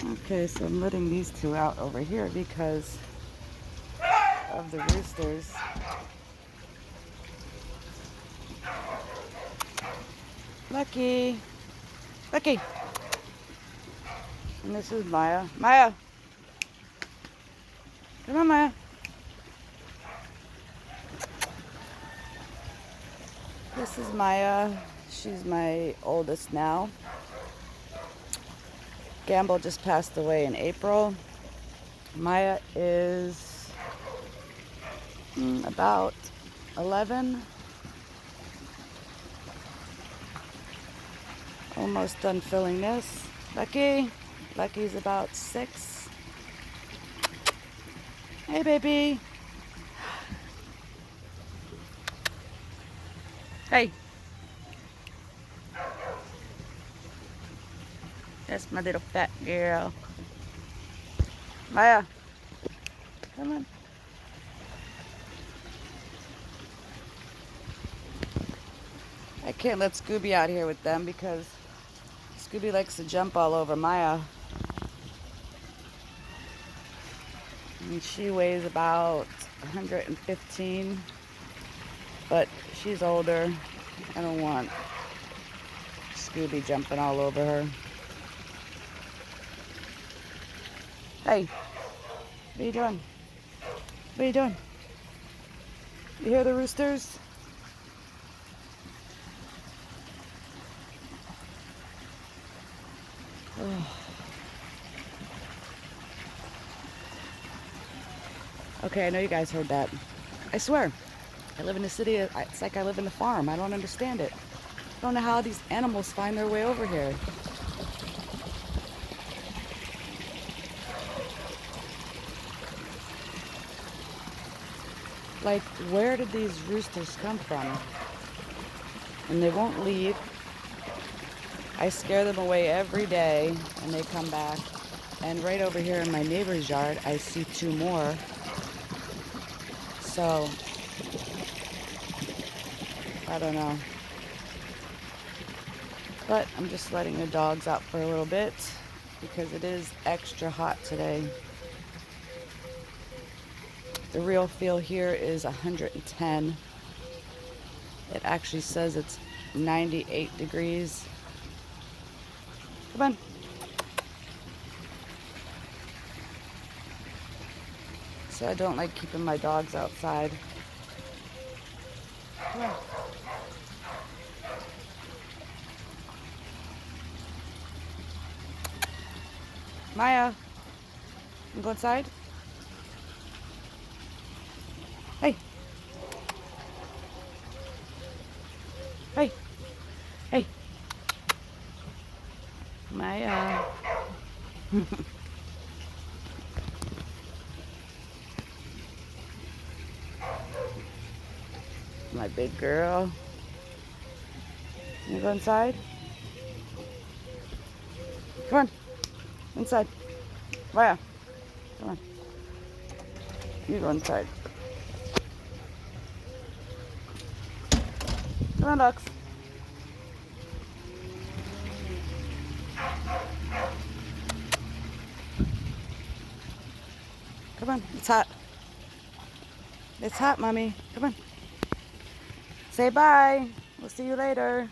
Okay, so I'm letting these two out over here because of the roosters. Lucky. Lucky. And this is Mya. Mya. Come on, Mya. This is Mya. She's my oldest now. Gamble just passed away in April. Mya is about 11. Almost done filling this. Lucky. Lucky's about 6. Hey, baby. Hey. That's my little fat girl. Mya. Come on. I can't let Scooby out here with them because Scooby likes to jump all over Mya. And she weighs about 115, but she's older. I don't want Scooby jumping all over her. Hey, what are you doing? What are you doing? You hear the roosters? Oh. Okay, I know you guys heard that. I swear, I live in the city. It's like I live in the farm. I don't understand it. I don't know how these animals find their way over here. Like, where did these roosters come from? And they won't leave. I scare them away every day, and they come back. And right over here in my neighbor's yard, I see 2 more. So, I don't know. But I'm just letting the dogs out for a little bit because it is extra hot today. The real feel here is 110. It actually says it's 98 degrees. Come on. So I don't like keeping my dogs outside. Come on. Mya, you go inside? Hey. Hey. Hey. Mya. My big girl. You go inside? Come on. Inside. Mya. Come on. You go inside. Come on, ducks. Come on. It's hot. It's hot, Mommy. Come on. Say bye. We'll see you later.